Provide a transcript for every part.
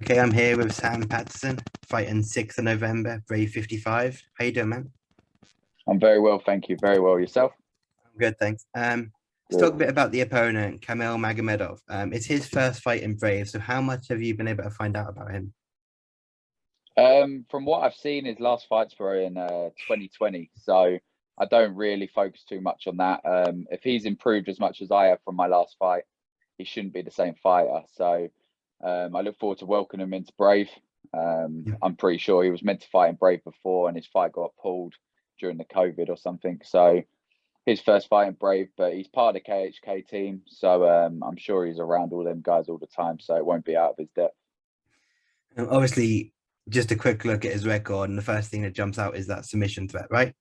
Okay, I'm here with Sam Patterson, fighting 6th of November, Brave 55. How you doing, man? I'm very well, thank you. Very well. Yourself? I'm good, thanks. Let's talk a Good. bit about the opponent, Kamil Magomedov. It's his first fight in Brave, so how much have you been able to find out about him? From what I've seen, his last fights were in 2020, so I don't really focus too much on that. If he's improved as much as I have from my last fight, he shouldn't be the same fighter. So I look forward to welcoming him into Brave. Yeah. I'm pretty sure he was meant to fight in Brave before, and his fight got pulled during the COVID or something. So his first fight in Brave, but he's part of the KHK team, so I'm sure he's around all them guys all the time, so it won't be out of his depth. Obviously, just a quick look at his record, and the first thing that jumps out is that submission threat, right?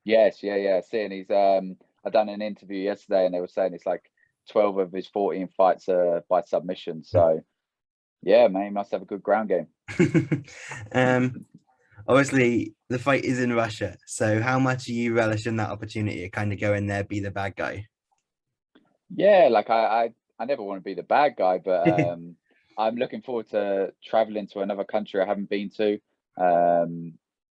Yes, yeah. Seeing he's I done an interview yesterday and they were saying it's like 12 of his 14 fights are by submission. So yeah, man, he must have a good ground game. um, Obviously, the fight is in Russia, so how much are you relishing that opportunity to kind of go in there, be the bad guy? Yeah, like I never want to be the bad guy, but I'm looking forward to traveling to another country I haven't been to. Um,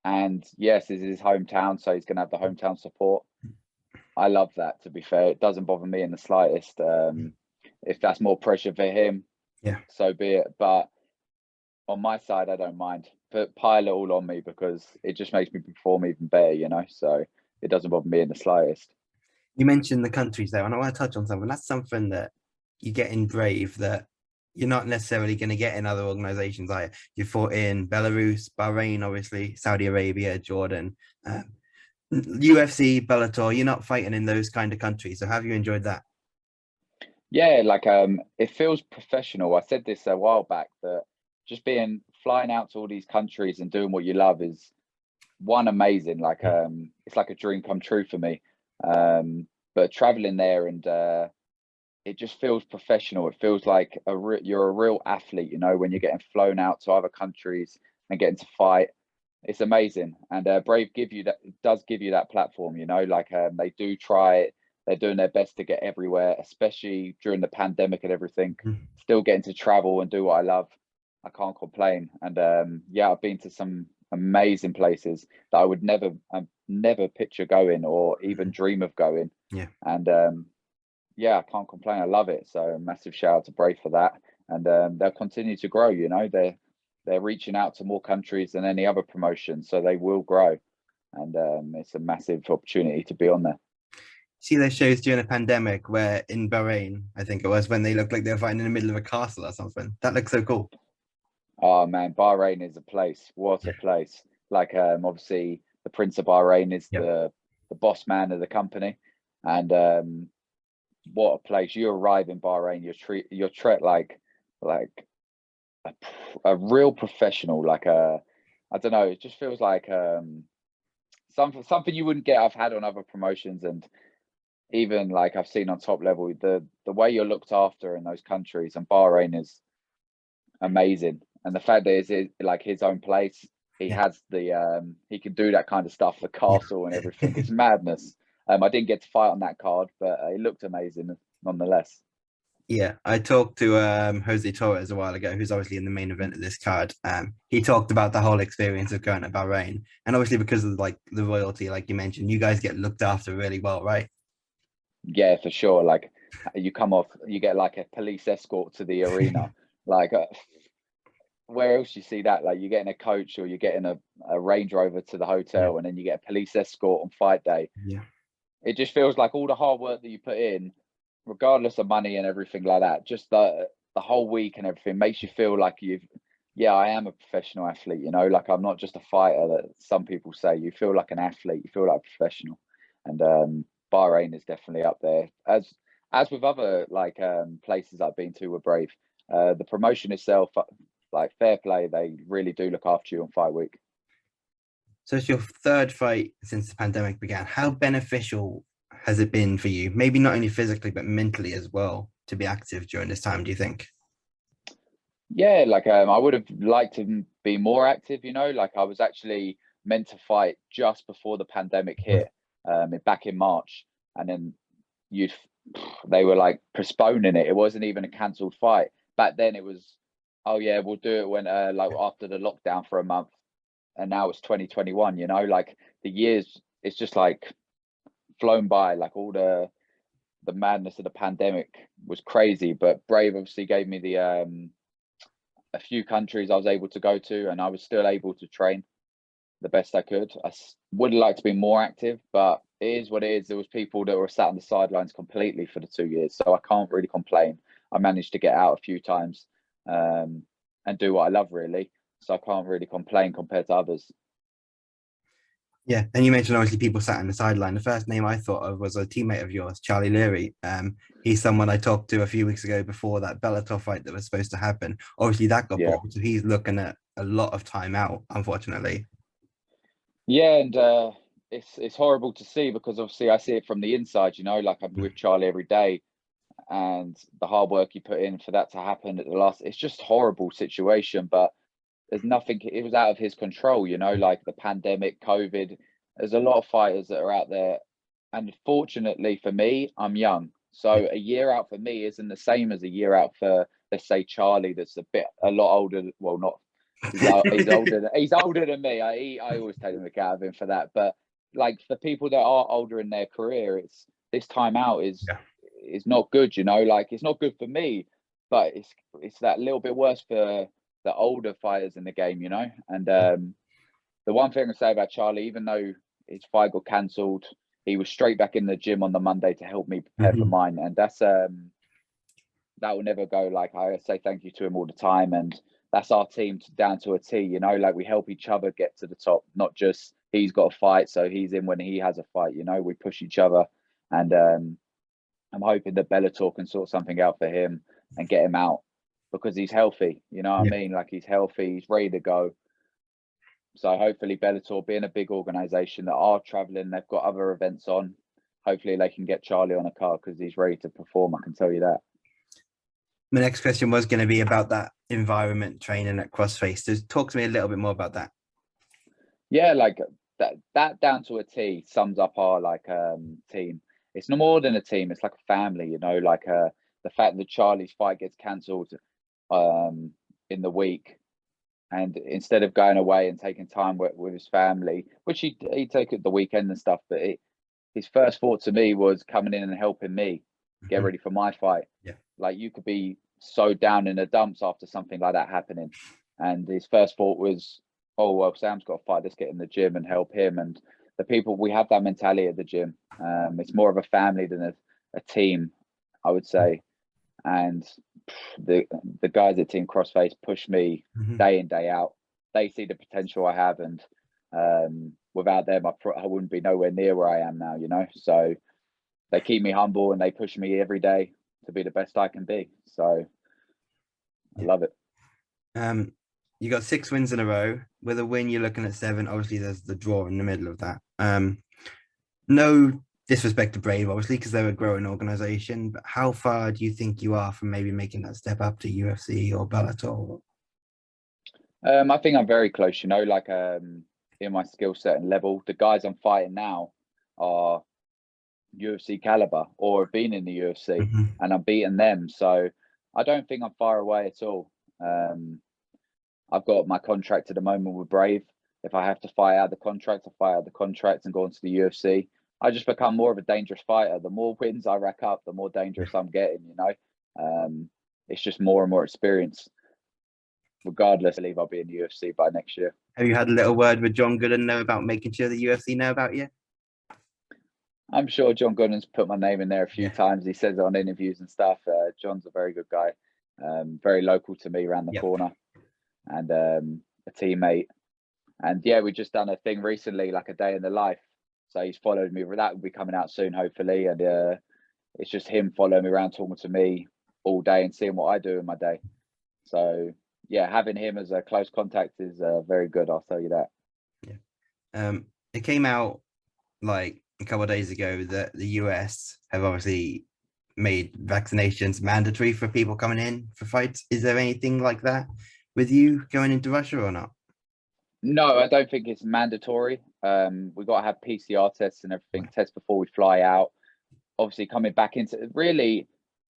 and yes, this is his hometown, so he's gonna have the hometown support. I love that, to be fair. It doesn't bother me in the slightest. If that's more pressure for him, Yeah. so be it. But on my side, I don't mind. But pile it all on me because it just makes me perform even better, you know? So it doesn't bother me in the slightest. You mentioned the countries there, and I want to touch on something. That's something that you get in Brave that you're not necessarily going to get in other organizations. Like you fought in Belarus, Bahrain, obviously, Saudi Arabia, Jordan, UFC, Bellator. You're not fighting in those kind of countries. So have you enjoyed that? Yeah, like it feels professional. I said this a while back that just being flying out to all these countries and doing what you love is one amazing. Like it's like a dream come true for me. But traveling there and it just feels professional. It feels like you're a real athlete, you know, when you're getting flown out to other countries and getting to fight. It's amazing, and Brave give you that. It does give you that platform, you know. Like they do try it. They're doing their best to get everywhere, especially during the pandemic and everything. Mhm. Still getting to travel and do what I love. I can't complain. And yeah, I've been to some amazing places that I would never picture going or even dream of going. Yeah. And yeah, I can't complain. I love it. So massive shout out to Brave for that. And they'll continue to grow. You know, they're reaching out to more countries than any other promotion, so they will grow. And it's a massive opportunity to be on there. See those shows during a pandemic where in Bahrain, I think it was when they looked like they were fighting in the middle of a castle or something. That looks so cool. Oh man, Bahrain is a place. What a Yeah. place! Like obviously the Prince of Bahrain is Yeah. the boss man of the company, and what a place! You arrive in Bahrain, you're treated like a, a real professional. Like a I don't know. It just feels like something you wouldn't get. I've had on other promotions, and even like I've seen on top level, the way you're looked after in those countries, and Bahrain is amazing. And the fact that like his own place, he Yeah. has the he can do that kind of stuff, the Yeah. castle and everything. It's madness. I didn't get to fight on that card, but it looked amazing nonetheless. Yeah, I talked to Jose Torres a while ago, who's obviously in the main event of this card. He talked about the whole experience of going to Bahrain, and obviously because of like the royalty, like you mentioned, you guys get looked after really well, right? Yeah, for sure. Like you come off, you get like a police escort to the arena. Like where else you see that? Like you're getting a coach or you're getting a Range Rover to the Yeah, hotel, and then you get a police escort on fight day. yeah, It just feels like all the hard work that you put in, regardless of money and everything like that, just the whole week and everything makes you feel like yeah, I am a professional athlete, you know, like I'm not just a fighter that some people say. You feel like an athlete, you feel like a professional. And Bahrain is definitely up there. As with other like places I've been to with Brave. The promotion itself, like fair play, they really do look after you on fight week. So it's your third fight since the pandemic began. How beneficial has it been for you? Maybe not only physically, but mentally as well, to be active during this time, do you think? Yeah, like I would have liked to be more active, you know, like I was actually meant to fight just before the pandemic hit, back in March, and then you they were like postponing it. It wasn't even a cancelled fight. Back then it was oh yeah, we'll do it when like after the lockdown for a month, and now it's 2021. You know, like the years, it's just like flown by. Like all the madness of the pandemic was crazy, but Brave obviously gave me the a few countries I was able to go to, and I was still able to train the best I could. Would like to be more active, but it is what it is. There was people that were sat on the sidelines completely for the 2 years, so I can't really complain. I managed to get out a few times and do what I love, really. So I can't really complain compared to others. Yeah, and you mentioned obviously people sat on the sideline. The first name I thought of was a teammate of yours, Charlie Leary. He's someone I talked to a few weeks ago before that Bellator fight that was supposed to happen. Obviously, that got Yeah, bought, so he's looking at a lot of time out, unfortunately. yeah, and it's horrible to see because obviously I see it from the inside. You know, like I'm with Charlie every day, and the hard work he put in for that to happen at the last. It's just horrible situation, but there's nothing. It was out of his control. You know, like the pandemic, COVID. There's a lot of fighters that are out there, and fortunately for me, I'm young. Yeah. So a year out for me isn't the same as a year out for, let's say, Charlie, that's a lot older. Well, not he's older than me. I always take the mick out of him for that. But like for people that are older in their career, it's this time out Yeah. is not good. You know, like it's not good for me, but it's that little bit worse for the older fighters in the game. You know, and the one thing I say about Charlie, even though his fight got cancelled, he was straight back in the gym on the Monday to help me prepare for Mhm. mine, and that will never go. Like I say thank you to him all the time, and that's our team down to a T. You know, like we help each other get to the top, not just he's got a fight, so he's in when he has a fight. You know, we push each other, and I'm hoping that Bellator can sort something out for him and get him out because he's healthy. You know what Yeah. I mean? Like he's healthy, he's ready to go. So hopefully Bellator, being a big organisation that are travelling, they've got other events on. Hopefully they can get Charlie on a car because he's ready to perform. I can tell you that. My next question was going to be about that environment training at Crossface. Just talk to me a little bit more about that. Yeah, like that down to a T sums up our like team. It's no more than a team. It's like a family, you know. Like the fact that Charlie's fight gets cancelled um in the week, and instead of going away and taking time with his family, which he take it the weekend and stuff, but his first thought to me was coming in and helping me get Mhm. ready for my fight. Yeah. Like you could be so down in the dumps after something like that happening, and his first thought was, "Oh well, Sam's got a fight. Let's get in the gym and help him." And the people we have that mentality at the gym. It's more of a family than a team, I would say. And the the guys at Team Crossface push me Mhm. day in day out. They see the potential I have, and without them, I wouldn't be nowhere near where I am now. You know, so they keep me humble and they push me every day to be the best I can be. So I Yeah. love it. Um, you got 6 wins in a row. With a win, you're looking at 7. Obviously, there's the draw in the middle of that. No disrespect to Brave, obviously, because they're a growing organization. But how far do you think you are from maybe making that step up to UFC or Bellator? I think I'm very close. You know, like in my skill set and level, the guys I'm fighting now are UFC caliber or have been in the UFC, Mhm. and I'm beating them. So I don't think I'm far away at all. I've got my contract at the moment with Brave. If I have to fight out the contract, I fight out the contract and go into the UFC. I just become more of a dangerous fighter. The more wins I rack up, the more dangerous I'm getting. You know, it's just more and more experience. Regardless, I believe I'll be in the UFC by next year. Have you had a little word with John Gooden now about making sure the UFC know about you? I'm sure John Gunnan's put my name in there a few Yeah. times. He says it on interviews and stuff. John's a very good guy, very local to me around the Yeah. corner, and a teammate. And yeah, we just done a thing recently, like a day in the life. So he's followed me. That will be coming out soon, hopefully. And it's just him following me around, talking to me all day and seeing what I do in my day. So yeah, having him as a close contact is very good. I'll tell you that. Yeah. It came out like a couple of days ago that the US have obviously made vaccinations mandatory for people coming in for fights. Is there anything like that with you going into Russia or not? No, I don't think it's mandatory. We've got to have PCR tests and everything, tests before we fly out. Obviously, coming back into really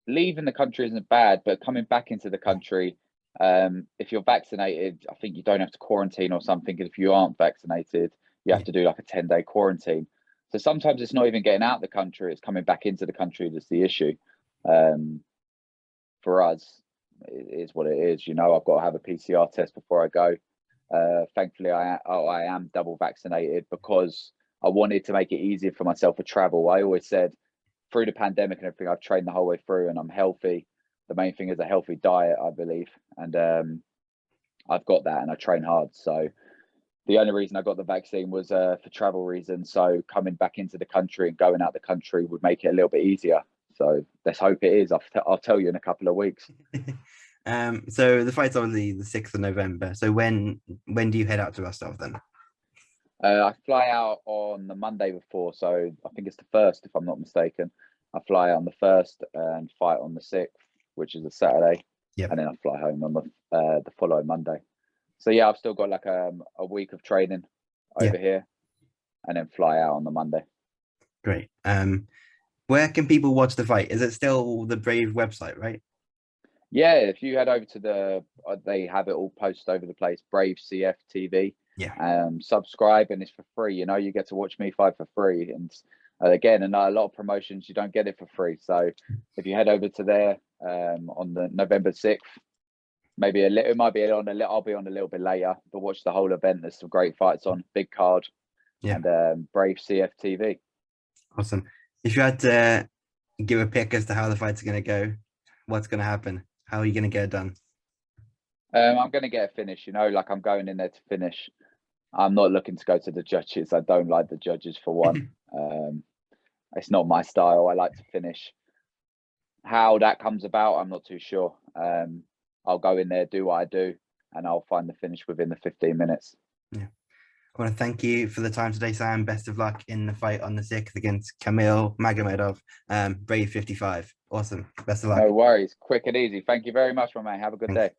leaving the country isn't bad, but coming back into the country, If you're vaccinated, I think you don't have to quarantine or something. If you aren't vaccinated, you have to do like a 10-day quarantine. So sometimes it's not even getting out of the country, it's coming back into the country that's the issue. For us, it is what it is. You know, I've got to have a PCR test before I go. Thankfully, I am double vaccinated because I wanted to make it easier for myself for travel. I always said through the pandemic and everything, I've trained the whole way through and I'm healthy. The main thing is a healthy diet, I believe. And I've got that and I train hard. So the only reason I got the vaccine was for travel reasons. So coming back into the country and going out the country would make it a little bit easier. So let's hope it is. I'll tell you in a couple of weeks. So the fight's obviously the 6th of November. So when do you head out to Rostov then? I fly out on the Monday before, so I think it's the 1st, if I'm not mistaken. I fly out on the 1st and fight on the 6th, which is a Saturday. Yep. And then I fly home on the following Monday. So yeah, I've still got like a week of training over here, and then fly out on the Monday. Great. Where can people watch the fight? Is it still the Brave website, right? Yeah, if you head over to they have it all posted over the place, Brave CF TV. Yeah. Subscribe and it's for free. You know, you get to watch me fight for free. And again, and a lot of promotions, you don't get it for free. So if you head over to there on the November 6th, maybe it might be on I'll be on a little bit later, but watch the whole event. There's some great fights on, big card. Yeah. And Brave CF TV. Awesome. If you had to give a pick as to how the fight's going to go, what's going to happen? How are you going to get it done? I'm going to get a finish, you know, like I'm going in there to finish. I'm not looking to go to the judges. I don't like the judges for one. It's not my style. I like to finish. How that comes about, I'm not too sure. I'll go in there, do what I do, and I'll find the finish within the 15 minutes. Yeah. I want to thank you for the time today, Sam. Best of luck in the fight on the 6th against Kamil Magomedov, Brave 55. Awesome. Best of luck. No worries. Quick and easy. Thank you very much, my man. Have a good day.